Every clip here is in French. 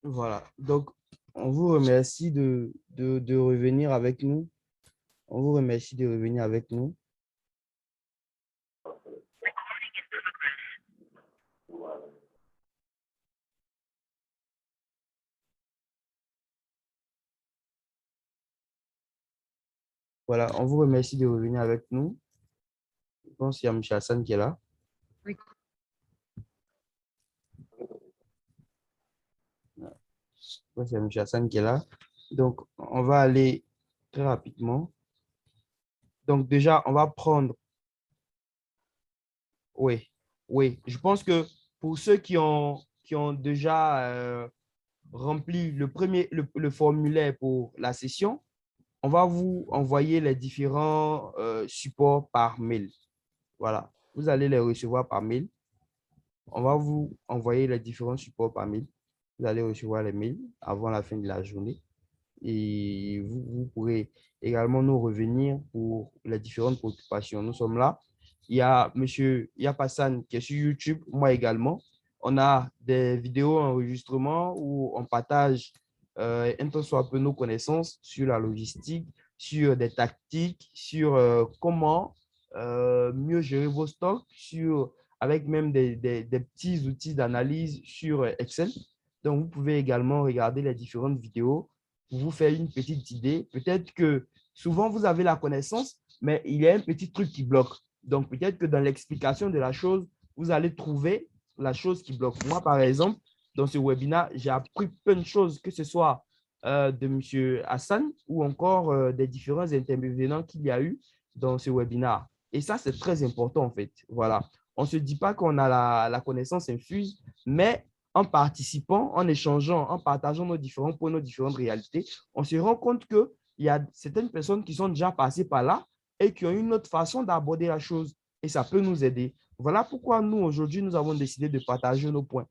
Voilà. Donc, on vous remercie de revenir avec nous. On vous remercie de revenir avec nous. Voilà, on vous remercie de revenir avec nous. Je pense qu'il y a M. Hassan qui est là. Oui. Je pense qu'il y a M. Hassan qui est là. Donc, on va aller très rapidement. Donc, déjà, on va prendre. Oui, oui. Je pense que pour ceux qui ont déjà rempli le formulaire pour la session, on va vous envoyer les différents supports par mail. Voilà. Vous allez les recevoir par mail. On va vous envoyer les différents supports par mail. Vous allez recevoir les mails avant la fin de la journée. Et vous pourrez également nous revenir pour les différentes préoccupations. Nous sommes là. Il y a M. Yapassan qui est sur YouTube, moi également. On a des vidéos enregistrements où on partage un tant soit peu nos connaissances sur la logistique, sur des tactiques, sur comment mieux gérer vos stocks, avec même des petits outils d'analyse sur Excel. Donc, vous pouvez également regarder les différentes vidéos pour vous faire une petite idée. Peut-être que souvent, vous avez la connaissance, mais il y a un petit truc qui bloque. Donc, peut-être que dans l'explication de la chose, vous allez trouver la chose qui bloque. Moi, par exemple, dans ce webinaire, j'ai appris plein de choses, que ce soit de M. Hassan ou encore des différents intervenants qu'il y a eu dans ce webinaire. Et ça, c'est très important, en fait. Voilà. On ne se dit pas qu'on a la connaissance infuse, mais en participant, en échangeant, en partageant nos différents points, nos différentes réalités, on se rend compte qu'il y a certaines personnes qui sont déjà passées par là et qui ont une autre façon d'aborder la chose. Et ça peut nous aider. Voilà pourquoi nous, aujourd'hui, nous avons décidé de partager nos points,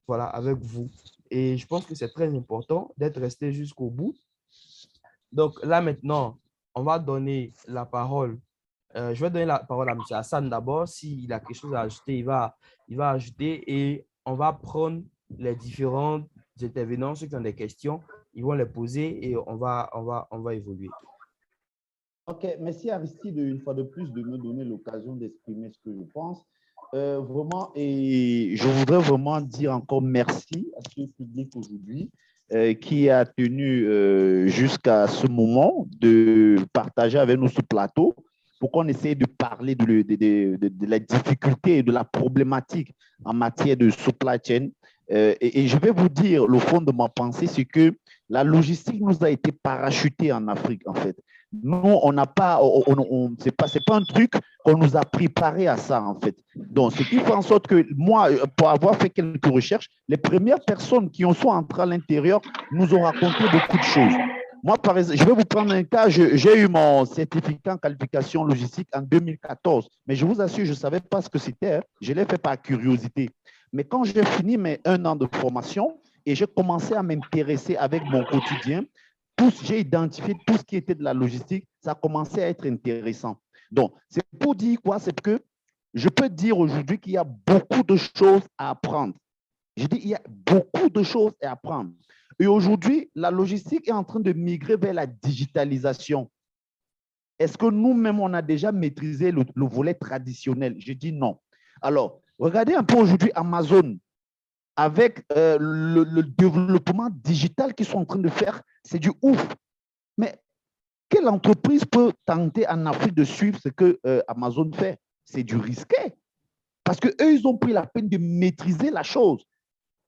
voilà, avec vous. Et je pense que c'est très important d'être resté jusqu'au bout. Donc là, maintenant, on va donner la parole. Je vais donner la parole à M. Hassan d'abord. S'il a quelque chose à ajouter, il va ajouter et on va prendre les différents intervenants, ceux qui ont des questions, ils vont les poser et on va évoluer. Ok, merci Aristide une fois de plus de me donner l'occasion d'exprimer ce que je pense. Vraiment, et je voudrais vraiment dire encore merci à ce public aujourd'hui qui a tenu jusqu'à ce moment de partager avec nous ce plateau pour qu'on essaye de parler de la difficulté et de la problématique en matière de supply chain. Et je vais vous dire, le fond de ma pensée, c'est que la logistique nous a été parachutée en Afrique, en fait. Nous, on n'a pas, c'est pas un truc qu'on nous a préparé à ça, en fait. Donc, ce qui fait en sorte que moi, pour avoir fait quelques recherches, les premières personnes qui sont entrées à l'intérieur nous ont raconté beaucoup de choses. Moi, par exemple, je vais vous prendre un cas. J'ai eu mon certificat en qualification logistique en 2014, mais je vous assure, je ne savais pas ce que c'était. Hein. Je l'ai fait par curiosité. Mais quand j'ai fini mes 1 an de formation et j'ai commencé à m'intéresser avec mon quotidien, j'ai identifié tout ce qui était de la logistique, ça a commencé à être intéressant. Donc, c'est pour dire quoi? C'est que je peux dire aujourd'hui qu'il y a beaucoup de choses à apprendre. Je dis, il y a beaucoup de choses à apprendre. Et aujourd'hui, la logistique est en train de migrer vers la digitalisation. Est-ce que nous-mêmes, on a déjà maîtrisé le volet traditionnel? Je dis non. Alors, regardez un peu aujourd'hui Amazon, avec le développement digital qu'ils sont en train de faire, c'est du ouf. Mais quelle entreprise peut tenter en Afrique de suivre ce que Amazon fait? C'est du risqué. Parce qu'eux, ils ont pris la peine de maîtriser la chose.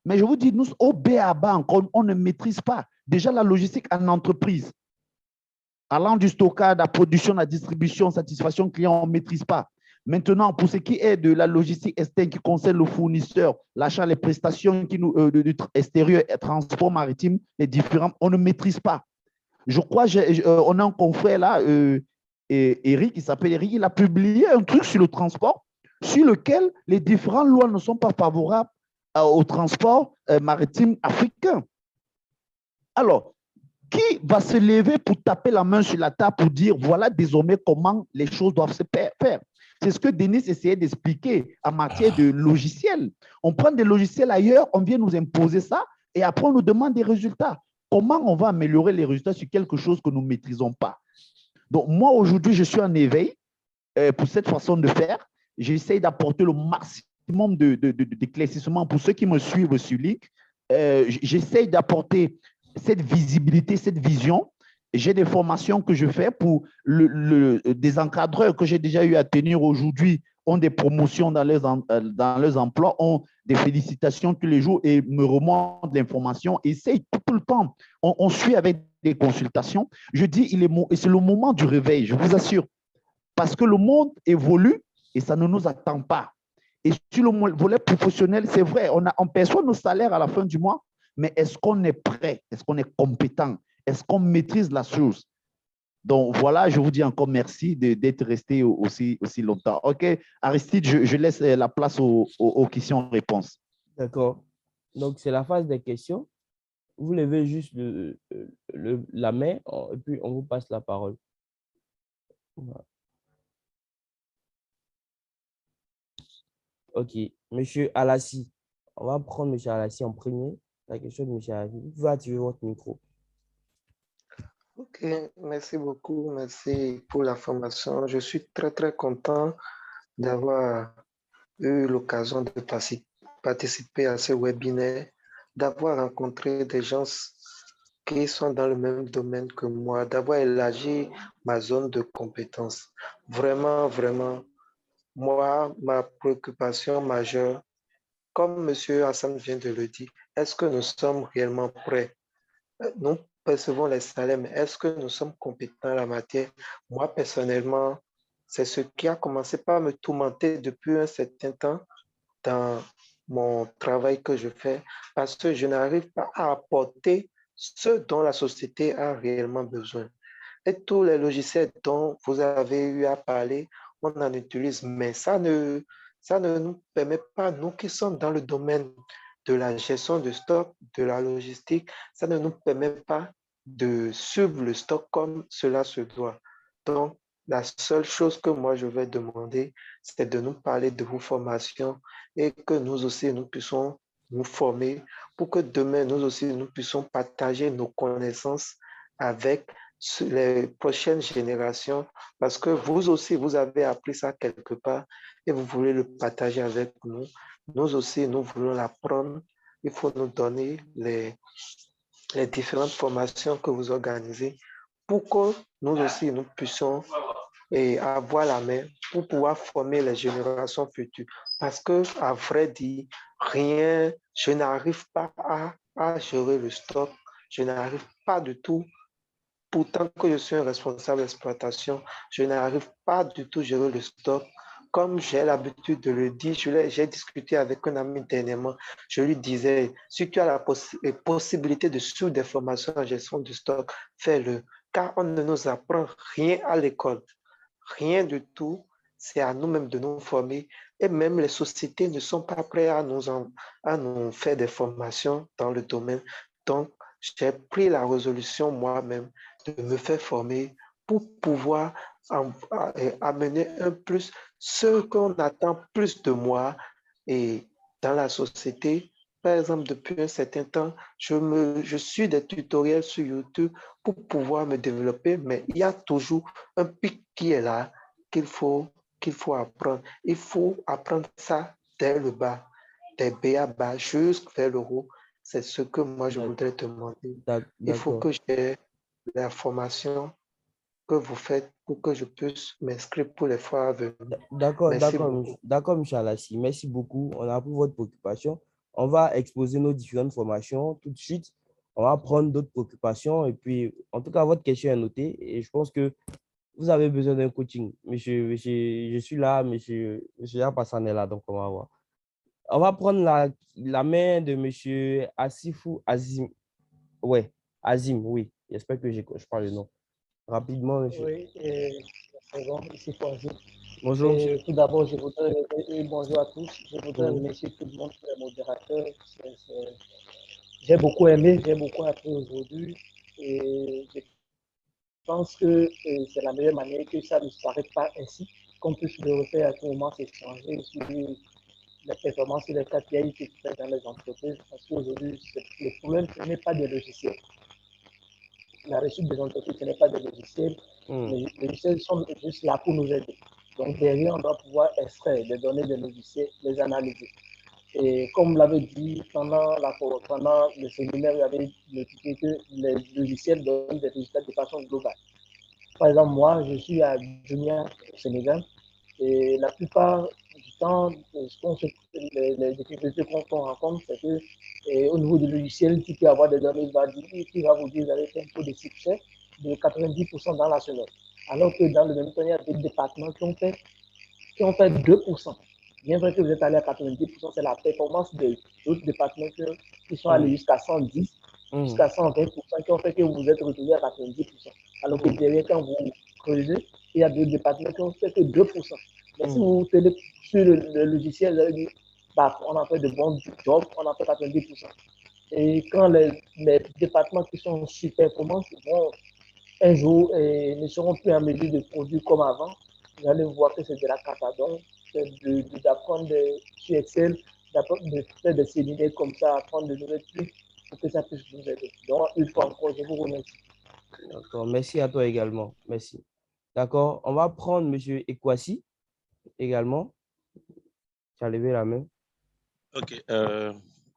Mais je vous dis, nous, au BABA encore, on ne maîtrise pas. Déjà, la logistique en entreprise, allant du stockage, la production, la distribution, satisfaction client, on ne maîtrise pas. Maintenant, pour ce qui est de la logistique externe qui concerne le fournisseur, l'achat, les prestations qui nous, extérieures, transport maritime, les différents, on ne maîtrise pas. Je crois, on a un confrère là, Eric, il s'appelle Eric, il a publié un truc sur le transport, sur lequel les différentes lois ne sont pas favorables au transport maritime africain. Alors, qui va se lever pour taper la main sur la table pour dire voilà désormais comment les choses doivent se faire? C'est ce que Denis essayait d'expliquer en matière de logiciels. On prend des logiciels ailleurs, on vient nous imposer ça Et après, on nous demande des résultats. Comment on va améliorer les résultats sur quelque chose que nous ne maîtrisons pas? Donc, moi, aujourd'hui, je suis en éveil pour cette façon de faire. J'essaie d'apporter le maximum d'éclaircissement pour ceux qui me suivent sur Link. J'essaie d'apporter cette visibilité, cette vision. J'ai des formations que je fais pour des encadreurs que j'ai déjà eu à tenir aujourd'hui ont des promotions dans leurs emplois, ont des félicitations tous les jours et me remontent l'information. Essaye tout le temps. On suit avec des consultations. Je dis, c'est le moment du réveil, je vous assure. Parce que le monde évolue et ça ne nous attend pas. Et sur le volet professionnel, c'est vrai, on perçoit nos salaires à la fin du mois, mais est-ce qu'on est prêt? Est-ce qu'on est compétent? Est-ce qu'on maîtrise la chose? Donc voilà, je vous dis encore merci d'être resté aussi longtemps. OK, Aristide, je laisse la place aux questions-réponses. D'accord. Donc, c'est la phase des questions. Vous levez juste la main et puis on vous passe la parole. Voilà. OK. Monsieur Alassi. On va prendre Monsieur Alassi en premier. La question de Monsieur Alassi. Vous pouvez activer votre micro. Ok, merci beaucoup. Merci pour la formation. Je suis très, très content d'avoir eu l'occasion de participer à ce webinaire, d'avoir rencontré des gens qui sont dans le même domaine que moi, d'avoir élargi ma zone de compétences. Vraiment, vraiment, moi, ma préoccupation majeure, comme M. Hassan vient de le dire, est-ce que nous sommes réellement prêts? Nous percevons les salaires, mais est-ce que nous sommes compétents en la matière? Moi, personnellement, c'est ce qui a commencé par me tourmenter depuis un certain temps dans mon travail que je fais, parce que je n'arrive pas à apporter ce dont la société a réellement besoin. Et tous les logiciels dont vous avez eu à parler, on en utilise, mais ça ne nous permet pas, nous qui sommes dans le domaine de la gestion de stock, de la logistique, ça ne nous permet pas de suivre le stock comme cela se doit. Donc, la seule chose que moi je vais demander, c'est de nous parler de vos formations et que nous aussi, nous puissions nous former pour que demain, nous aussi, nous puissions partager nos connaissances avec les prochaines générations, parce que vous aussi, vous avez appris ça quelque part et vous voulez le partager avec nous. Nous aussi, nous voulons l'apprendre. Il faut nous donner les différentes formations que vous organisez pour que nous aussi, nous puissions avoir la main pour pouvoir former les générations futures. Parce que, à vrai dire, je n'arrive pas à gérer le stock. Je n'arrive pas du tout. Pourtant que je suis un responsable d'exploitation, je n'arrive pas du tout à gérer le stock. Comme j'ai l'habitude de le dire, j'ai discuté avec un ami dernièrement, je lui disais, si tu as la possibilité de suivre des formations en gestion du stock, fais-le, car on ne nous apprend rien à l'école, rien du tout, c'est à nous-mêmes de nous former, et même les sociétés ne sont pas prêtes à nous faire des formations dans le domaine. Donc, j'ai pris la résolution moi-même de me faire former pour pouvoir amener un plus, ce qu'on attend plus de moi et dans la société. Par exemple, depuis un certain temps, je suis des tutoriels sur YouTube pour pouvoir me développer, mais il y a toujours un pic qui est là qu'il faut apprendre. Il faut apprendre ça dès le bas, des B.A.-bas jusqu'à le haut. C'est ce que moi, je voudrais te demander. Il faut D'accord. que j'ai la formation que vous faites pour que je puisse m'inscrire pour les fois à venir. D'accord, Merci beaucoup. d'accord, M. Alassi. Merci beaucoup. On a pour votre préoccupation. On va exposer nos différentes formations tout de suite. On va prendre d'autres préoccupations. Et puis, en tout cas, votre question est notée. Et je pense que vous avez besoin d'un coaching. Monsieur, je suis là, monsieur Yapassan est là, donc on va voir. On va prendre la main de monsieur Asifou Azim. Ouais, Azim, oui. J'espère que je parle le nom. Rapidement, monsieur. Oui, c'est bon, ici Fonzi. Bonjour, monsieur. Tout d'abord, bonjour à tous. Je voudrais Oui. remercier tout le monde, les modérateurs. J'ai beaucoup aimé, j'ai beaucoup appris aujourd'hui. Et je pense que c'est la meilleure manière que ça ne s'arrête pas ainsi, qu'on puisse le refaire à tout moment, s'échanger sur les performances et les KPI qui se fait dans les entreprises, parce qu'aujourd'hui, le problème, ce n'est pas des logiciels. La réussite des entreprises, ce n'est pas des logiciels. Les logiciels sont juste là pour nous aider. Donc, derrière, on doit pouvoir extraire des données des logiciels, les analyser. Et comme vous l'avez dit, pendant le séminaire, vous avez notifié que les logiciels donnent des résultats de façon globale. Par exemple, moi, je suis à Jumia, au Sénégal, et la plupart du temps, les difficultés qu'on rencontre, c'est que au niveau du logiciel, tu peux avoir des données, qui va vous dire vous avez fait un taux de succès de 90% dans la semaine. Alors que dans le même temps, il y a des départements qui ont fait 2%. Bien vrai que vous êtes allé à 90%, c'est la performance des autres départements qui sont allés jusqu'à 110, jusqu'à 120%, qui ont fait que vous vous êtes retrouvé à 90%. Alors que derrière, quand vous creusez, il y a d'autres départements qui ont fait que 2%. Mais si vous tenez sur le logiciel, vous allez dire, bah, on a fait de bons jobs, on a fait 90%. Et quand les départements qui sont super performants vont un jour ne seront plus en mesure de produire comme avant, vous allez voir que c'est de la cata. Donc, c'est d'apprendre sur Excel, de faire des séminaires comme ça, apprendre de nouvelles trucs pour que ça puisse vous aider. Donc, une fois encore, je vous remercie. D'accord, merci à toi également. Merci. D'accord, on va prendre M. Ekwasi également. Tu as levé la main. Ok,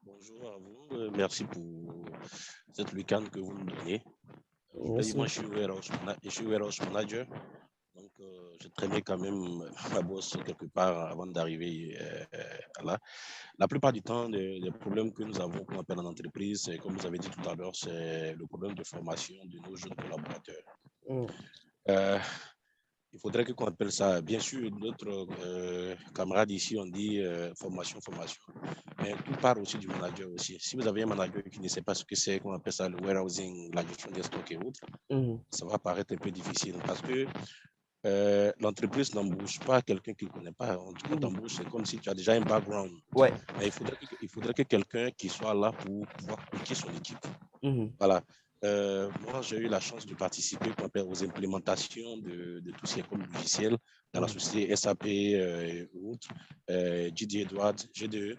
bonjour à vous. Merci pour cette week-end que vous me donnez. Moi, je suis warehouse manager. Donc, j'ai traîné quand même ma bosse quelque part avant d'arriver là. La plupart du temps, les problèmes que nous avons, qu'on appelle en entreprise, comme vous avez dit tout à l'heure, c'est le problème de formation de nos jeunes collaborateurs. Il faudrait qu'on appelle ça, bien sûr, d'autres camarades ici, on dit formation. Mais tout part aussi du manager aussi. Si vous avez un manager qui ne sait pas ce que c'est, qu'on appelle ça le warehousing, la gestion des stocks et autres, ça va paraître un peu difficile parce que l'entreprise n'embauche pas quelqu'un qui ne connaît pas. En tout cas, t'embauches, c'est comme si tu as déjà un background. Ouais. Mais il faudrait que quelqu'un qui soit là pour pouvoir piquer son équipe. Voilà. Moi, j'ai eu la chance de participer aux implémentations de tout ce qui est comme logiciel dans la société SAP et autres, Didier Edwards, GDE.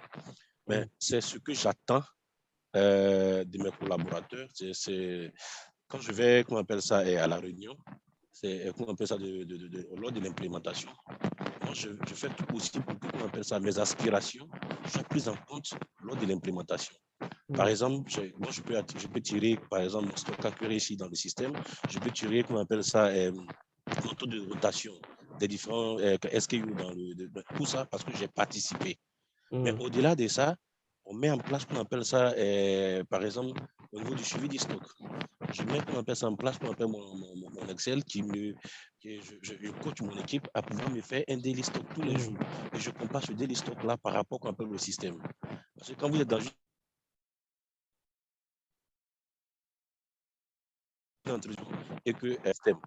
Mais c'est ce que j'attends de mes collaborateurs. C'est quand je vais, comment on appelle ça, à la réunion, c'est comment on appelle ça lors de l'implémentation. Moi, je fais tout possible pour que, comment on appelle ça, mes aspirations soient prises en compte lors de l'implémentation. Par exemple, moi, je peux tirer, par exemple, mon stock accuré ici dans le système. Je peux tirer, comment on appelle ça, mon taux de rotation des différents SKU tout ça parce que j'ai participé. Mais au-delà de ça, on met en place, qu'on appelle ça, par exemple, au niveau du suivi du stock. Je mets, qu'on appelle ça en place, qu'on appelle mon Excel je coach mon équipe à pouvoir me faire un daily stock tous les jours. Et je compare ce daily stock-là par rapport qu'on appelle le système. Parce que quand vous êtes dans et que système.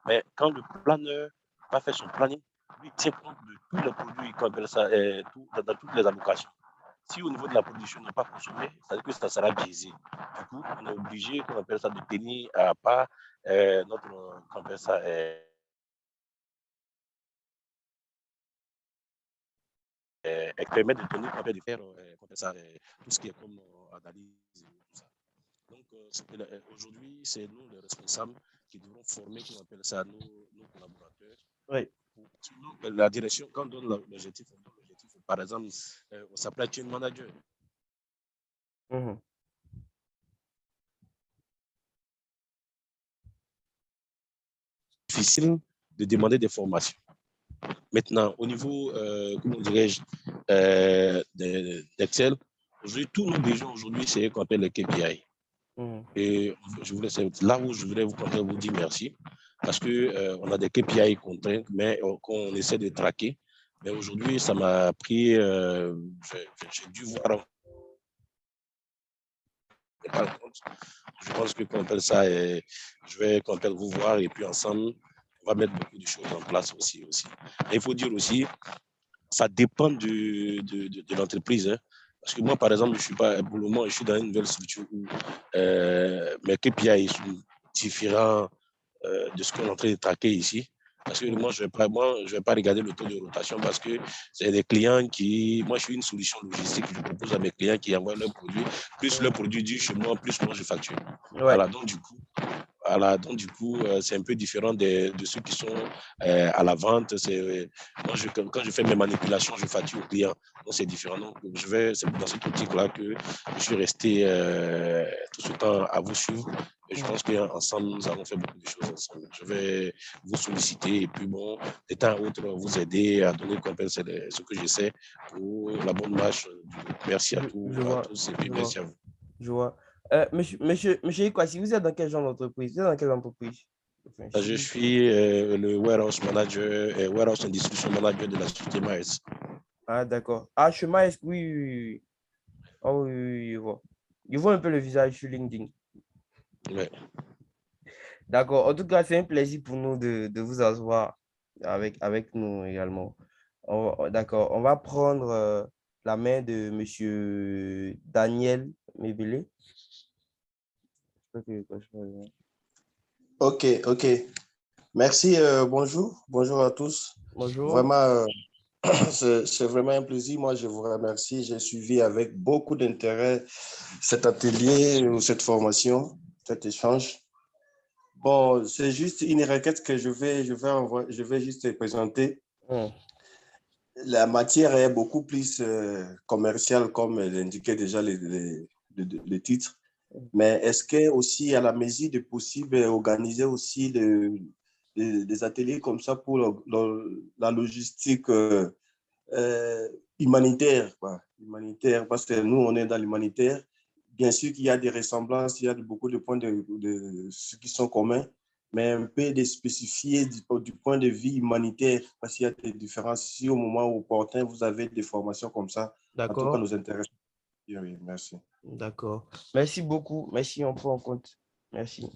Mais quand le planeur va faire son planning, lui tient compte de tous les produits comme ça, dans toutes les allocations. Si au niveau de la production on n'a pas consommé, c'est-à-dire que ça sera biaisé. Du coup, on est obligé, qu'on appelle ça, de tenir à part notre, qu'on appelle ça, permettre de tenir, qu'on appelle de faire, qu'on appelle ça, tout ce qui est comme analyse et tout ça. Donc, aujourd'hui, c'est nous les responsables qui devront former, qu'on appelle ça, nos collaborateurs. Oui. Sinon, la direction, quand on donne l'objectif, par exemple, on s'appelle chain manager. Difficile de demander des formations. Maintenant, au niveau, comment dirais-je, d'Excel, aujourd'hui, tous nos besoins aujourd'hui, c'est ce qu'on appelle les KPI. Et c'est là où je voudrais vous dire merci, parce qu'on a des KPI contraints, mais qu'on essaie de traquer. Mais aujourd'hui, ça m'a pris, j'ai dû voir. Je pense que qu'on appelle ça, je vais qu'on appelle vous voir et puis ensemble, on va mettre beaucoup de choses en place aussi. Et il faut dire aussi, ça dépend de l'entreprise. Hein. Parce que moi, par exemple, je suis pas, pour le moment, je suis dans une nouvelle structure où mes KPI sont différents de ce qu'on est en train de traquer ici. Parce que moi, je ne vais pas regarder le taux de rotation parce que c'est des clients qui... Moi, je suis une solution logistique. Je propose à mes clients qui envoient leurs produits. Plus le produit dit chez moi, plus moi, je facture. Ouais. Voilà, donc du coup, c'est un peu différent de ceux qui sont à la vente. Moi, quand je fais mes manipulations, je facture au client. Donc, c'est différent. Donc, c'est dans cette optique-là que je suis resté tout ce temps à vous suivre. Et je pense qu'ensemble, nous avons fait beaucoup de choses ensemble. Je vais vous solliciter et puis, bon, de temps à autre, vous aider à donner ce que j'essaie pour la bonne marche. Merci à tous et puis merci à vous. Je vois. Monsieur Ikwasi, vous êtes dans quel genre d'entreprise? Vous êtes dans quelle entreprise? Enfin, je suis le warehouse manager et warehouse and distribution manager de la société Maes. Ah, d'accord. Ah, chez Maes, oui. Oh, oui, je vois. Je vois un peu le visage sur LinkedIn. Ouais. D'accord. En tout cas, c'est un plaisir pour nous de vous avoir avec nous également. D'accord. On va prendre la main de monsieur Daniel Mébélé. Ok. Merci, bonjour à tous. Bonjour. Vraiment, c'est vraiment un plaisir. Moi, je vous remercie. J'ai suivi avec beaucoup d'intérêt cet atelier, cette formation, cet échange. Bon, c'est juste une requête que je vais juste présenter. La matière est beaucoup plus commerciale, comme l'indiquait déjà les titres. Mais est-ce que aussi à la mesure du possible organiser aussi des ateliers comme ça pour la logistique humanitaire, parce que nous on est dans l'humanitaire. Bien sûr qu'il y a des ressemblances, il y a beaucoup de points de ce qui sont communs, mais un peu de spécifier du point de vue humanitaire, parce qu'il y a des différences. Si au moment opportun vous avez des formations comme ça, en tout cas nous intéresse. Oui, merci. D'accord. Merci beaucoup. Merci, on prend en compte. Merci.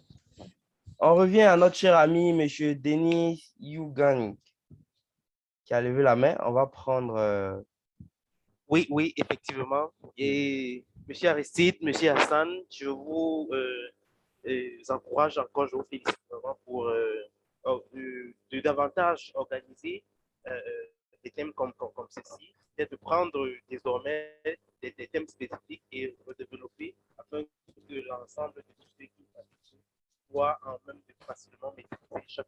On revient à notre cher ami, M. Denis Yougang, qui a levé la main. On va prendre... Oui, effectivement. Et M. Aristide, M. Hassan, je vous encourage encore, je vous félicite vraiment pour de davantage organiser des thèmes comme ceci, c'est de prendre désormais des thèmes spécifiques et redévelopper afin que l'ensemble de tous ceux qui participent voient en même facilement maîtriser chaque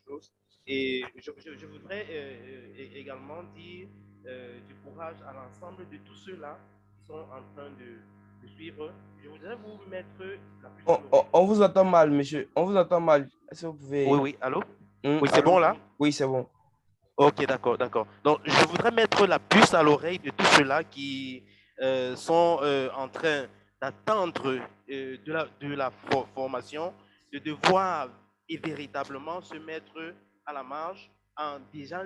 chose. Et je voudrais également dire du courage à l'ensemble de tous ceux-là qui sont en train de suivre. Je voudrais vous mettre la plus on vous entend mal, monsieur. On vous entend mal. Est-ce que vous pouvez... Oui, allô? Oui, c'est bon là? Oui, c'est bon. Ok, d'accord. Donc, je voudrais mettre la puce à l'oreille de tous ceux-là qui sont en train d'attendre de la formation, de devoir véritablement se mettre à la marge en déjà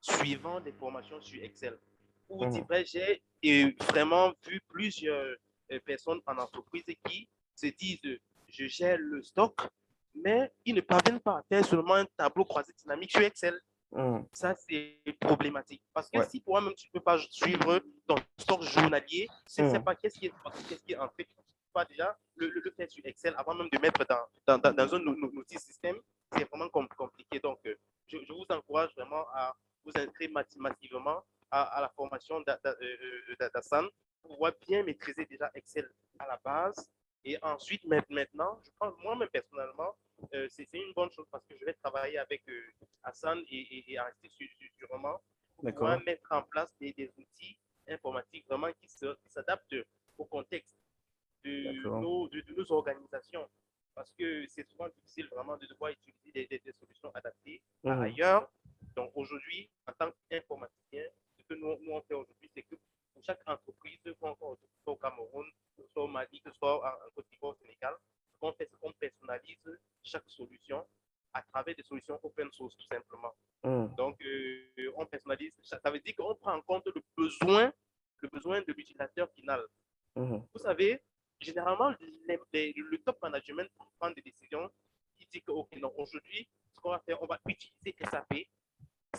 suivant des formations sur Excel. Ou j'ai vraiment vu plusieurs personnes en entreprise qui se disent je gère le stock, mais ils ne parviennent pas à faire seulement un tableau croisé dynamique sur Excel. Ça, c'est problématique. Parce que si toi-même, tu ne peux pas suivre ton stock journalier, tu ne sais pas qu'est-ce qui est en fait. Tu ne peux pas déjà le faire sur Excel avant même de mettre dans un outil système. C'est vraiment compliqué. Donc, je vous encourage vraiment à vous inscrire massivement à la formation d'Hassan pour pouvoir bien maîtriser déjà Excel à la base. Et ensuite, maintenant, je pense moi-même personnellement, c'est une bonne chose parce que je vais travailler avec Hassan et Aristide sûrement pour pouvoir mettre en place des outils informatiques vraiment qui s'adaptent au contexte de nos organisations. Parce que c'est souvent difficile vraiment de devoir utiliser des solutions adaptées à ailleurs. Donc aujourd'hui, en tant qu'informaticien, ce que nous on fait aujourd'hui, c'est que pour chaque entreprise, soit au Cameroun, soit au Mali, que ce soit en Côte d'Ivoire, au Sénégal, on personnalise chaque solution à travers des solutions open source, tout simplement. Donc, on personnalise. Ça veut dire qu'on prend en compte le besoin de l'utilisateur final. Vous savez, généralement, le top management prend des décisions qui disent que, OK, non, aujourd'hui, ce qu'on va faire, on va utiliser SAP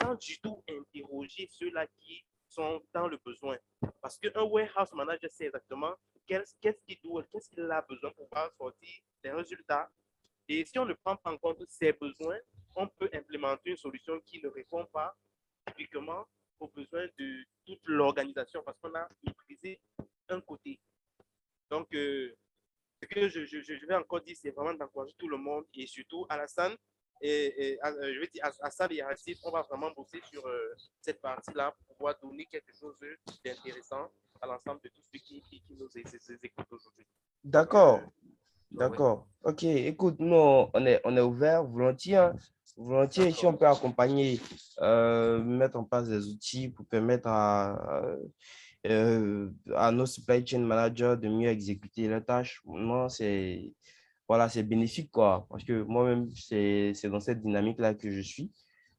sans du tout interroger ceux-là qui sont dans le besoin. Parce qu'un warehouse manager sait exactement qu'est-ce qu'il a besoin pour pouvoir sortir des résultats. Et si on ne prend pas en compte ses besoins, on peut implémenter une solution qui ne répond pas typiquement aux besoins de toute l'organisation parce qu'on a méprisé un côté. Donc, ce que je vais encore dire, c'est vraiment d'encourager tout le monde et surtout Alassane, je vais dire Hassan et Aristide, on va vraiment bosser sur cette partie-là pour pouvoir donner quelque chose d'intéressant à l'ensemble de tous ceux qui nous écoutent aujourd'hui. D'accord. D'accord. OK. Écoute, nous, on est ouvert volontiers. Hein. Volontiers, si on peut accompagner, mettre en place des outils pour permettre à nos supply chain managers de mieux exécuter leurs tâches, moi, c'est bénéfique, quoi. Parce que moi-même, c'est dans cette dynamique-là que je suis.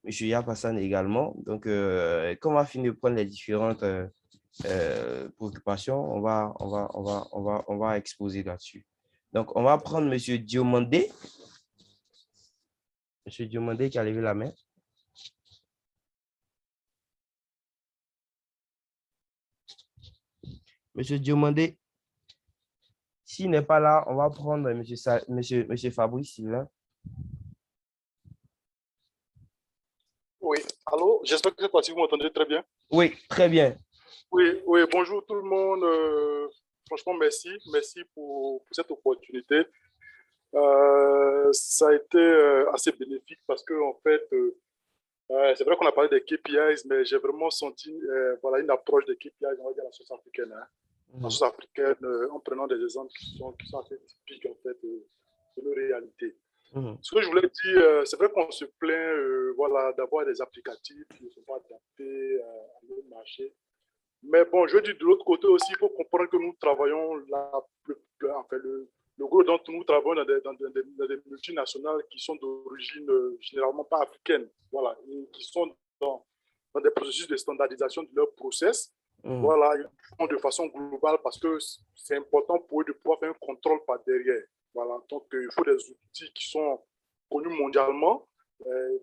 Monsieur Yapassan également. Donc, quand on va finir de prendre les différentes préoccupations, on va exposer là-dessus. Donc, on va prendre Monsieur Diomandé. Monsieur Diomandé qui a levé la main. Monsieur Diomandé, s'il n'est pas là, on va prendre Monsieur Fabrice, s'il est là. Oui, allô, j'espère que cette fois-ci vous m'entendez très bien. Oui, très bien. Oui, bonjour tout le monde. Franchement, merci pour cette opportunité. Ça a été assez bénéfique parce que en fait, c'est vrai qu'on a parlé des KPIs, mais j'ai vraiment senti une approche des KPIs, on va dire la sauce africaine. Hein. La sauce africaine, en prenant des exemples qui sont assez typiques en fait de nos réalités. Ce que je voulais dire, c'est vrai qu'on se plaint d'avoir des applicatifs qui ne sont pas adaptés à notre marché. Mais bon, je veux dire de l'autre côté aussi, il faut comprendre que nous travaillons le gros d'entre nous travaillons dans des multinationales qui sont d'origine généralement pas africaine, voilà, et qui sont dans des processus de standardisation de leurs process. Voilà, ils font de façon globale parce que c'est important pour eux de pouvoir faire un contrôle par derrière. Voilà, donc il faut des outils qui sont connus mondialement,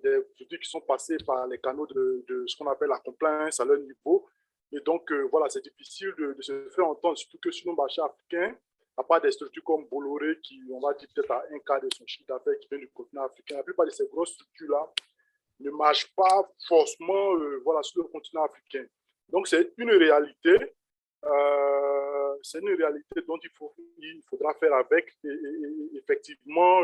des outils qui sont passés par les canaux de ce qu'on appelle la compliance à leur niveau. Et donc, c'est difficile de se faire entendre, surtout que sur nos marchés africains, à part des structures comme Bolloré, qui, on va dire, peut-être à un quart de son chiffre d'affaires qui vient du continent africain, la plupart de ces grosses structures-là ne marchent pas forcément sur le continent africain. Donc, c'est une réalité. C'est une réalité dont il faudra faire avec. Et effectivement,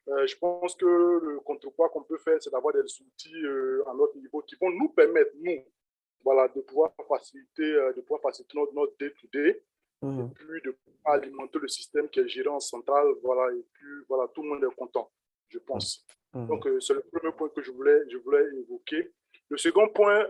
je pense que le contrepoids qu'on peut faire, c'est d'avoir des outils à notre niveau qui vont nous permettre, nous, de pouvoir faciliter notre day-to-day, et puis de pouvoir alimenter le système qui est géré en centrale, et puis tout le monde est content, je pense. Donc, c'est le premier point que je voulais évoquer. Le second point,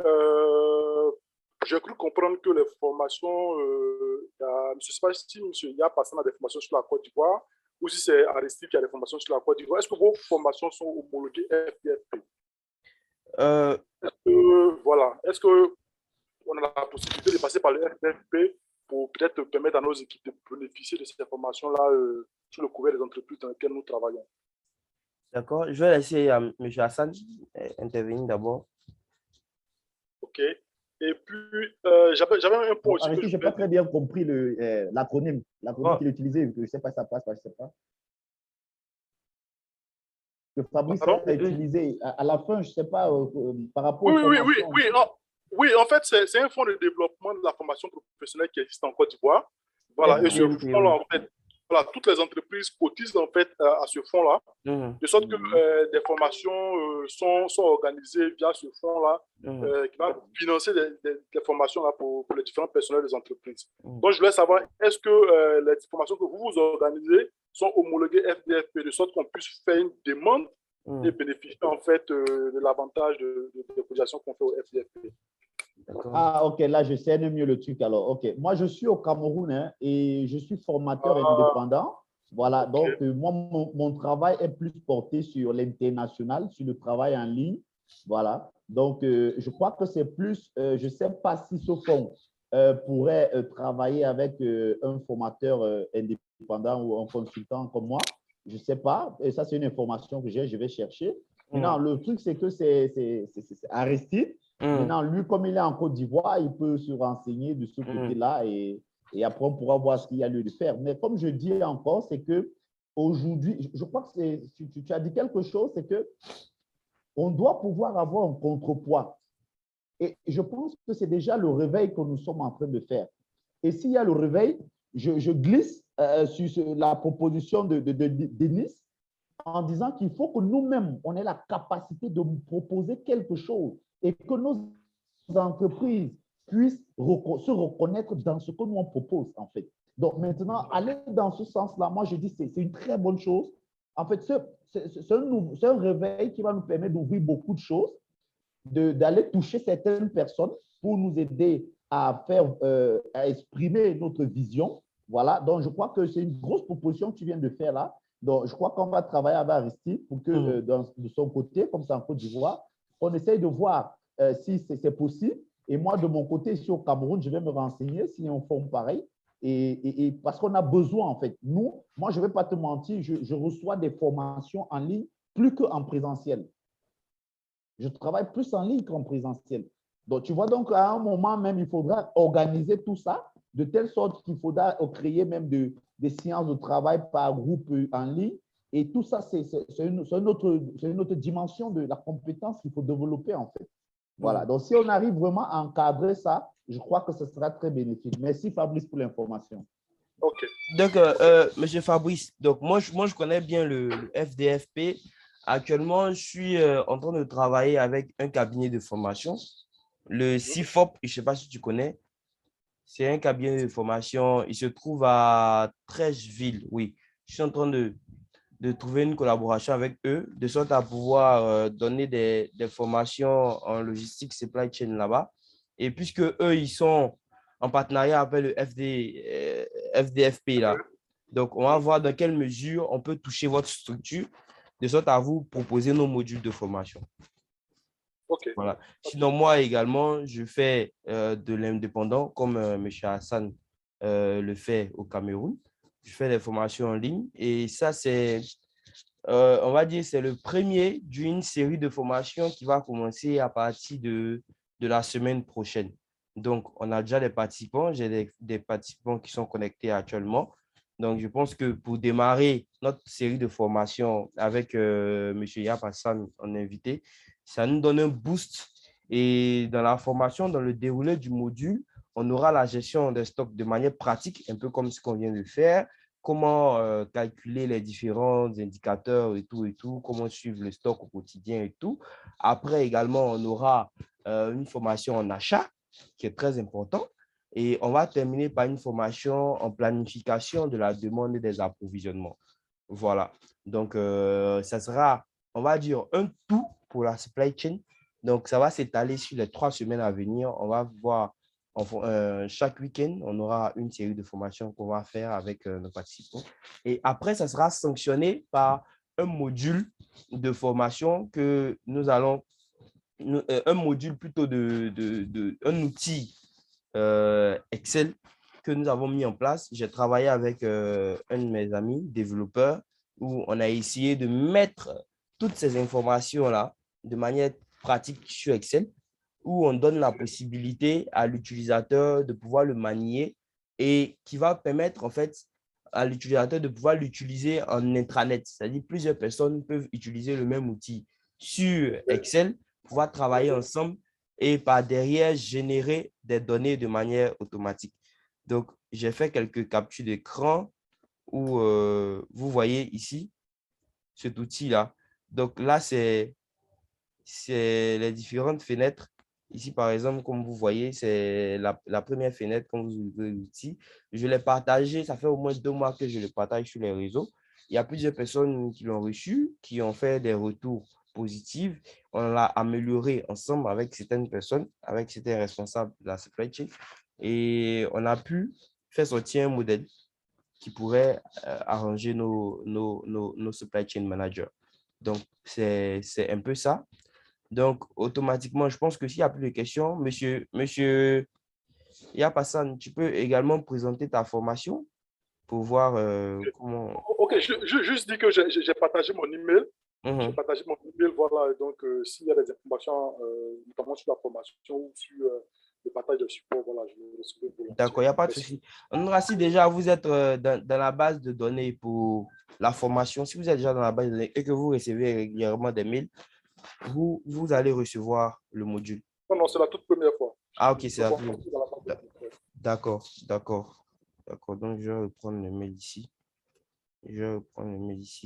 j'ai cru comprendre que les formations, je ne sais pas si M. Yapassan a des formations sur la Côte d'Ivoire, ou si c'est Aristide qui a des formations sur la Côte d'Ivoire. Est-ce que vos formations sont homologuées FDFP? Est-ce qu'on a la possibilité de passer par le FDFP pour peut-être permettre à nos équipes de bénéficier de ces formations-là sur le couvert des entreprises dans lesquelles nous travaillons? D'accord. Je vais laisser M. Hassan intervenir d'abord. OK. Et puis, j'avais un point aussi. Je n'ai pas très bien compris l'acronyme qu'il utilisait. Je ne sais pas si ça passe, je ne sais pas. Que Fabrice a utilisé à la fin, je ne sais pas, par rapport Oui, en fait, c'est un fonds de développement de la formation professionnelle qui existe en Côte d'Ivoire. Voilà, et ce fonds-là, en fait, toutes les entreprises cotisent en fait à ce fonds-là, de sorte que des formations sont organisées via ce fonds-là, qui va financer des formations-là pour les différents personnels des entreprises. Donc, je voulais savoir, est-ce que les formations que vous organisez sont homologuées FDFP, de sorte qu'on puisse faire une demande et bénéficier en fait de l'avantage des cotisations qu'on fait au FDFP. Ah, ok, là, je sais mieux le truc alors. Ok, moi, je suis au Cameroun hein, et je suis formateur indépendant. Voilà, donc moi, mon travail est plus porté sur l'international, sur le travail en ligne. Voilà, donc je crois que c'est plus, je ne sais pas si ce fonds pourrait travailler avec un formateur indépendant ou un consultant comme moi. Je ne sais pas, et ça, c'est une information que j'ai, je vais chercher. Maintenant, le truc, c'est que c'est Aristide. Maintenant, lui, comme il est en Côte d'Ivoire, il peut se renseigner de ce côté-là et après, on pourra voir ce qu'il y a lieu de faire. Mais comme je dis encore, c'est qu'aujourd'hui, je crois que tu as dit quelque chose, c'est que on doit pouvoir avoir un contrepoids. Et je pense que c'est déjà le réveil que nous sommes en train de faire. Et s'il y a le réveil, je glisse sur la proposition de Denis en disant qu'il faut que nous-mêmes, on ait la capacité de proposer quelque chose et que nos entreprises puissent se reconnaître dans ce que nous on propose, en fait. Donc maintenant, aller dans ce sens-là, moi je dis c'est une très bonne chose. En fait, c'est un réveil qui va nous permettre d'ouvrir beaucoup de choses, d'aller toucher certaines personnes pour nous aider à faire, à exprimer notre vision. Voilà, donc je crois que c'est une grosse proposition que tu viens de faire là. Donc je crois qu'on va travailler avec Aristide pour que de son côté, comme c'est en Côte d'Ivoire, on essaye de voir si c'est possible. Et moi, de mon côté, ici au Cameroun, je vais me renseigner si on fait pareil. Et parce qu'on a besoin, en fait. Nous, moi, je ne vais pas te mentir, je reçois des formations en ligne plus qu'en présentiel. Je travaille plus en ligne qu'en présentiel. Donc, tu vois, donc, à un moment même, il faudra organiser tout ça de telle sorte qu'il faudra créer même des séances de travail par groupe en ligne. Et tout ça, c'est une autre dimension de la compétence qu'il faut développer, en fait. Voilà. Donc, si on arrive vraiment à encadrer ça, je crois que ce sera très bénéfique. Merci, Fabrice, pour l'information. OK. Donc, M. Fabrice, donc moi, je connais bien le FDFP. Actuellement, je suis en train de travailler avec un cabinet de formation, le CIFOP, je ne sais pas si tu connais. C'est un cabinet de formation, il se trouve à Trècheville, oui. Je suis en train de trouver une collaboration avec eux, de sorte à pouvoir donner des formations en logistique supply chain là-bas. Et puisque eux, ils sont en partenariat avec le FDFP là. Donc, on va voir dans quelle mesure on peut toucher votre structure, de sorte à vous proposer nos modules de formation. OK. Voilà. Sinon, moi également, je fais de l'indépendant, comme M. Hassan le fait au Cameroun. Je fais des formations en ligne et ça, c'est, on va dire, c'est le premier d'une série de formations qui va commencer à partir de la semaine prochaine. Donc, on a déjà des participants. J'ai des participants qui sont connectés actuellement. Donc, je pense que pour démarrer notre série de formations avec M. Yap Hassan en invité, ça nous donne un boost. Et dans la formation, dans le déroulé du module, on aura la gestion des stocks de manière pratique, un peu comme ce qu'on vient de faire. Comment calculer les différents indicateurs et tout, comment suivre le stock au quotidien et tout. Après, également, on aura une formation en achat qui est très important. Et on va terminer par une formation en planification de la demande et des approvisionnements. Voilà. Donc, ça sera, on va dire, un tout pour la supply chain. Donc, ça va s'étaler sur les 3 semaines à venir. On va voir chaque week-end, on aura une série de formations qu'on va faire avec nos participants. Et après, ça sera sanctionné par un module de formation que nous allons, un module plutôt un outil Excel que nous avons mis en place. J'ai travaillé avec un de mes amis développeurs où on a essayé de mettre toutes ces informations-là de manière pratique sur Excel, où on donne la possibilité à l'utilisateur de pouvoir le manier et qui va permettre en fait à l'utilisateur de pouvoir l'utiliser en intranet. C'est-à-dire plusieurs personnes peuvent utiliser le même outil sur Excel, pouvoir travailler ensemble et par derrière générer des données de manière automatique. Donc, j'ai fait quelques captures d'écran où vous voyez ici cet outil-là. Donc là, c'est les différentes fenêtres. Ici, par exemple, comme vous voyez, c'est la première fenêtre quand vous ouvrez l'outil. Je l'ai partagé, ça fait au moins 2 mois que je le partage sur les réseaux. Il y a plusieurs personnes qui l'ont reçu, qui ont fait des retours positifs. On l'a amélioré ensemble avec certaines personnes, avec certains responsables de la supply chain. Et on a pu faire sortir un modèle qui pourrait arranger nos supply chain managers. Donc, c'est un peu ça. Donc, automatiquement, je pense que s'il n'y a plus de questions, monsieur Yap Hassan, tu peux également présenter ta formation pour voir comment… OK, je juste dis que j'ai partagé mon email. J'ai partagé mon email, voilà. Donc, s'il y a des informations, notamment sur la formation ou sur le partage de support, voilà, je vais recevoir volontiers. D'accord, il n'y a pas de souci. Si déjà vous êtes dans la base de données pour la formation, si vous êtes déjà dans la base de données et que vous recevez régulièrement des mails, vous allez recevoir le module? Non, c'est la toute première fois. Ah, ok, c'est la première fois. D'accord. Donc, je vais reprendre le mail ici.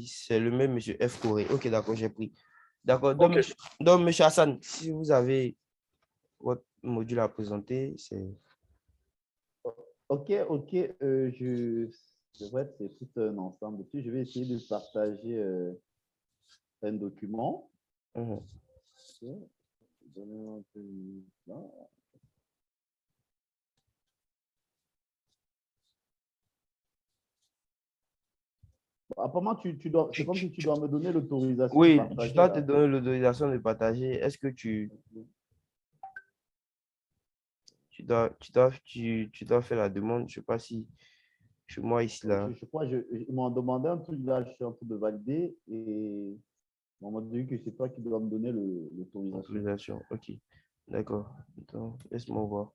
C'est le même monsieur F. Corée. Ok, d'accord, j'ai pris. D'accord. Donc, monsieur Hassan, si vous avez votre module à présenter, c'est... Ok. C'est vrai que c'est tout un ensemble. Je vais essayer de partager un document. Apparemment, c'est comme si tu dois me donner l'autorisation de partager. Oui, je dois te donner l'autorisation de partager. Est-ce que tu dois faire la demande? Je ne sais pas si chez moi ici, là. Je crois ils m'ont demandé un truc, là, je suis en train de valider et on m'a dit que c'est toi qui dois me donner l'autorisation. Ok, d'accord. Laisse-moi voir.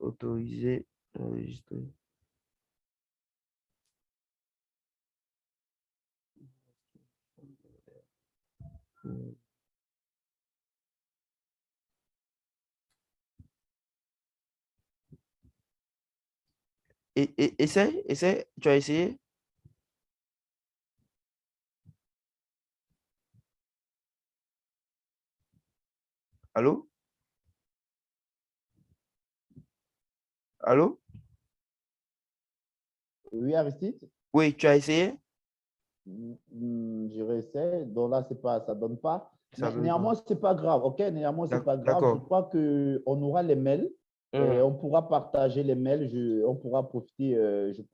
Autoriser, enregistrer. Essaie, tu as essayé? Allô? Allô? Oui, Aristide? Oui, tu as essayé? Je réessaye. Donc là, ça ne donne pas. Néanmoins, ce n'est pas grave. OK, néanmoins, ce n'est pas grave. Je crois qu'on aura les mails. Et on pourra partager les mails. Je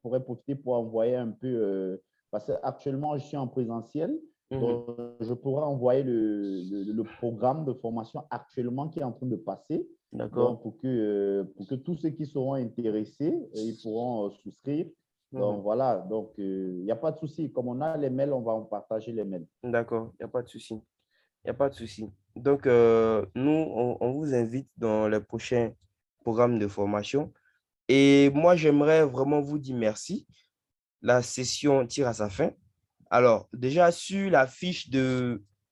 pourrais profiter pour envoyer un peu, parce qu'actuellement, je suis en présentiel. Donc, je pourrais envoyer le programme de formation actuellement qui est en train de passer. Donc, pour que tous ceux qui seront intéressés, ils pourront souscrire. Donc, voilà. Donc, il n'y a pas de souci. Comme on a les mails, on va en partager les mails. D'accord, il n'y a pas de souci. Il n'y a pas de souci. Donc, nous, on vous invite dans les prochains programmes de formation. Et moi, j'aimerais vraiment vous dire merci. La session tire à sa fin. Alors, déjà, sur la fiche sur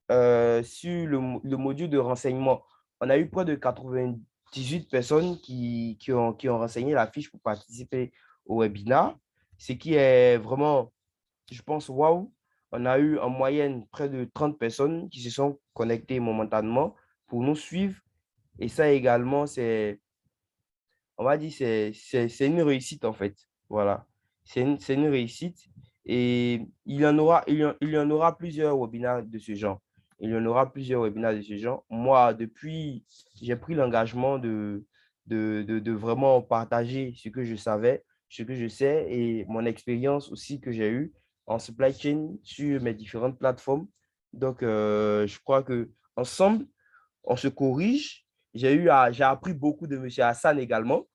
le module de renseignement, on a eu près de 98 personnes qui ont renseigné la fiche pour participer au webinaire, ce qui est vraiment, je pense, waouh. On a eu en moyenne près de 30 personnes qui se sont connectées momentanément pour nous suivre. Et ça également, on va dire, c'est une réussite en fait. Voilà, c'est une réussite. Et il y en aura plusieurs webinaires de ce genre. Moi, depuis, j'ai pris l'engagement de vraiment partager ce que je savais, ce que je sais et mon expérience aussi que j'ai eue en supply chain sur mes différentes plateformes. Donc, je crois qu'ensemble, on se corrige. J'ai appris beaucoup de M. Hassan également.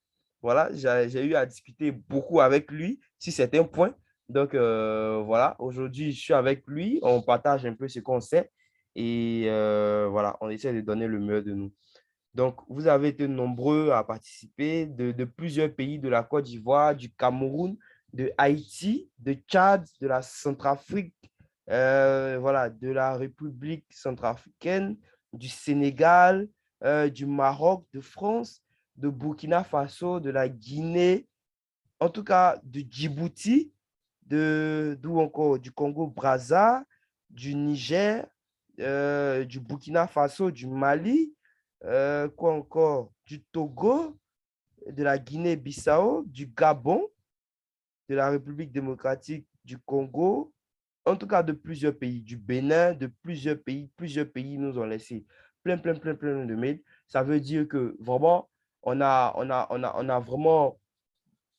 Voilà, j'ai eu à discuter beaucoup avec lui sur certains points. Donc, voilà, aujourd'hui, je suis avec lui. On partage un peu ce qu'on sait. Et voilà, on essaie de donner le meilleur de nous. Donc, vous avez été nombreux à participer de plusieurs pays, de la Côte d'Ivoire, du Cameroun, de Haïti, de Tchad, de la Centrafrique, voilà, de la République centrafricaine, du Sénégal, du Maroc, de France, de Burkina Faso, de la Guinée, en tout cas de Djibouti, d'où encore du Congo-Brazza, du Niger, du Burkina Faso, du Mali, quoi encore, du Togo, de la Guinée-Bissau, du Gabon, de la République démocratique du Congo, en tout cas de plusieurs pays, du Bénin, de plusieurs pays nous ont laissé plein de mails. Ça veut dire que vraiment, on a vraiment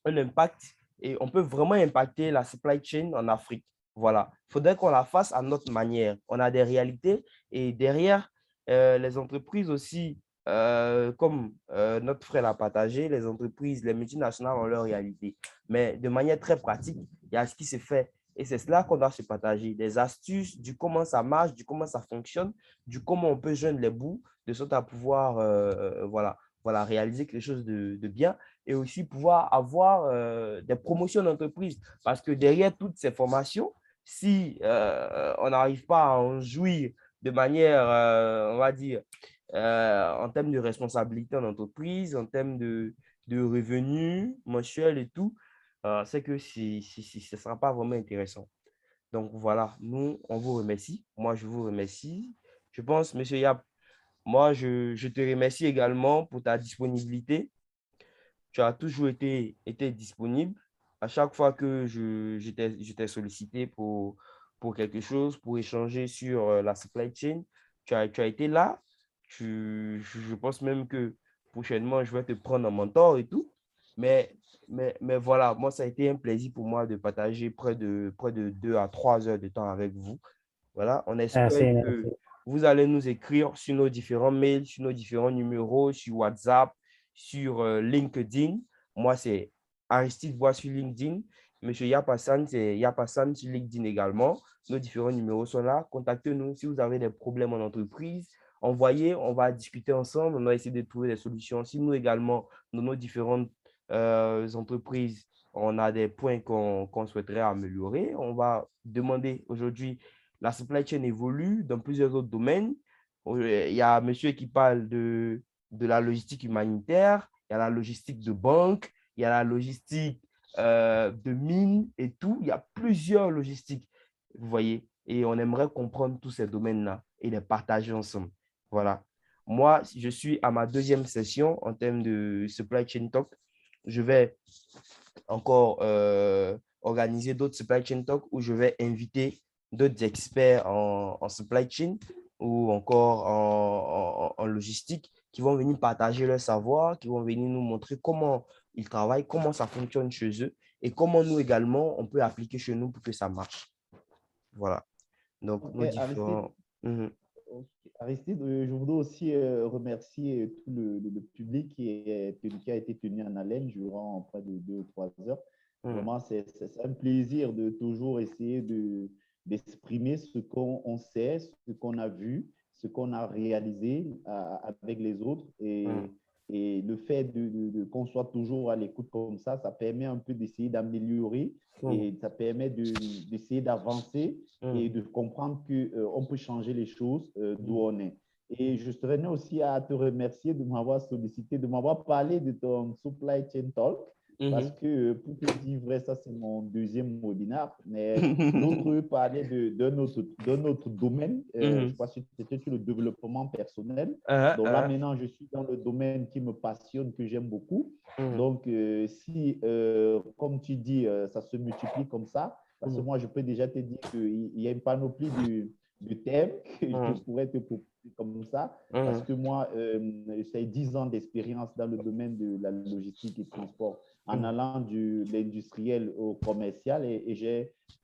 un impact et on peut vraiment impacter la supply chain en Afrique. Voilà, il faudrait qu'on la fasse à notre manière. On a des réalités et derrière, les entreprises aussi, comme notre frère l'a partagé, les entreprises, les multinationales ont leur réalité. Mais de manière très pratique, il y a ce qui se fait. Et c'est cela qu'on doit se partager, des astuces du comment ça marche, du comment ça fonctionne, du comment on peut joindre les bouts, de sorte à pouvoir voilà, réaliser quelque chose de bien et aussi pouvoir avoir des promotions d'entreprise. Parce que derrière toutes ces formations, si on n'arrive pas à en jouir de manière, on va dire, en termes de responsabilité en entreprise, en termes de revenus mensuels et tout, c'est que ce ne sera pas vraiment intéressant. Donc voilà, nous, on vous remercie. Moi, je vous remercie. Je pense, Monsieur Yap, moi, je te remercie également pour ta disponibilité. Tu as toujours été disponible. À chaque fois que je t'ai sollicité pour quelque chose, pour échanger sur la supply chain, tu as été là. Je pense même que prochainement, je vais te prendre en mentor et tout. Mais voilà, moi, ça a été un plaisir pour moi de partager près de 2 à 3 heures de temps avec vous. Voilà, on espère que vous allez nous écrire sur nos différents mails, sur nos différents numéros, sur WhatsApp, sur LinkedIn. Moi, c'est Aristide Bois sur LinkedIn. Monsieur Yapassan, c'est Yapassan sur LinkedIn également. Nos différents numéros sont là. Contactez-nous si vous avez des problèmes en entreprise. Envoyez, on va discuter ensemble. On va essayer de trouver des solutions. Si nous également, dans nos différentes entreprises, on a des points qu'on souhaiterait améliorer, on va demander aujourd'hui. La supply chain évolue dans plusieurs autres domaines. Il y a un monsieur qui parle de la logistique humanitaire, il y a la logistique de banque, il y a la logistique de mine et tout. Il y a plusieurs logistiques, vous voyez. Et on aimerait comprendre tous ces domaines-là et les partager ensemble. Voilà. Moi, je suis à ma 2e session en termes de supply chain talk. Je vais encore organiser d'autres supply chain talk où je vais inviter d'autres experts en supply chain ou encore en logistique qui vont venir partager leur savoir, qui vont venir nous montrer comment ils travaillent, comment ça fonctionne chez eux et comment nous également, on peut appliquer chez nous pour que ça marche. Voilà. Donc, nos différents... Aristide, je voudrais aussi remercier tout le public qui a été tenu en haleine durant près de 2 ou 3 heures. Vraiment, c'est un plaisir de toujours essayer d'exprimer ce qu'on sait, ce qu'on a vu, ce qu'on a réalisé avec les autres. Et le fait qu'on soit toujours à l'écoute comme ça permet un peu d'essayer d'améliorer et ça permet d'essayer d'avancer et de comprendre qu'on peut changer les choses d'où on est. Et je tenais aussi à te remercier de m'avoir sollicité, de m'avoir parlé de ton Supply Chain Talk. Parce que, pour te dire vrai, ça, c'est mon 2e webinaire. Mais d'autres parlaient d'un autre domaine. Je crois que c'était sur le développement personnel. Donc là, maintenant, je suis dans le domaine qui me passionne, que j'aime beaucoup. Donc, si, comme tu dis, ça se multiplie comme ça, parce que moi, je peux déjà te dire qu'il y a une panoplie de thèmes que je pourrais te proposer comme ça. Parce que moi, j'ai 10 ans d'expérience dans le domaine de la logistique et transport, en allant de l'industriel au commercial. Et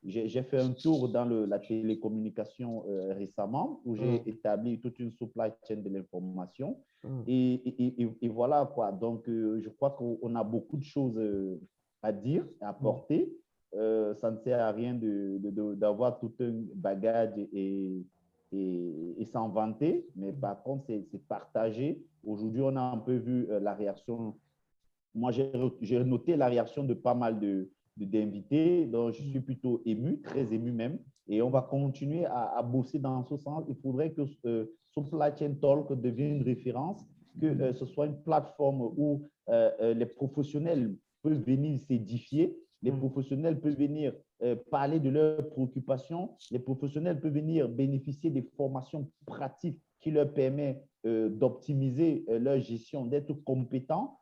j'ai fait un tour dans la télécommunication récemment, où j'ai établi toute une supply chain de l'information. Et voilà quoi. Donc, je crois qu'on a beaucoup de choses à dire, à apporter. Ça ne sert à rien d'avoir tout un bagage et s'en vanter, mais par contre, c'est partagé. Aujourd'hui, on a un peu vu la réaction. Moi, j'ai noté la réaction de pas mal d'invités, donc je suis plutôt ému, très ému même. Et on va continuer à bosser dans ce sens. Il faudrait que Supply Chain Talk devienne une référence, que ce soit une plateforme où les professionnels peuvent venir s'édifier. Les professionnels peuvent venir parler de leurs préoccupations. Les professionnels peuvent venir bénéficier des formations pratiques qui leur permettent d'optimiser leur gestion, d'être compétents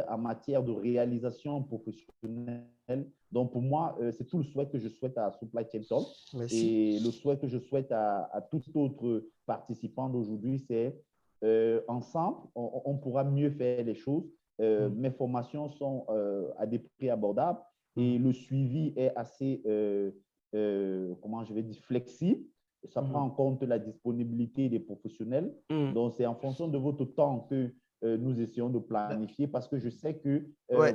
en matière de réalisation professionnelle. Donc, pour moi, c'est tout le souhait que je souhaite à Supply Chain Talk. Et le souhait que je souhaite à tout autre participant d'aujourd'hui, c'est ensemble, on pourra mieux faire les choses. Mes formations sont à des prix abordables. Et le suivi est assez, comment je vais dire, flexible. Ça prend en compte la disponibilité des professionnels. Donc, c'est en fonction de votre temps que nous essayons de planifier parce que je sais que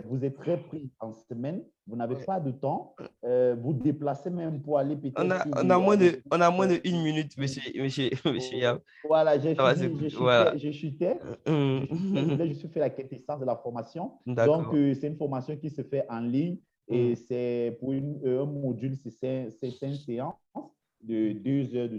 vous êtes très pris en semaine. Vous n'avez pas de temps. Vous déplacez même pour aller peut-être… On a moins de 1 minute, monsieur Yab. Voilà, je chutais. Là, je suis fait la quintessence de la formation. Donc, c'est une formation qui se fait en ligne Et c'est pour un module, c'est 5 séances de 2 heures de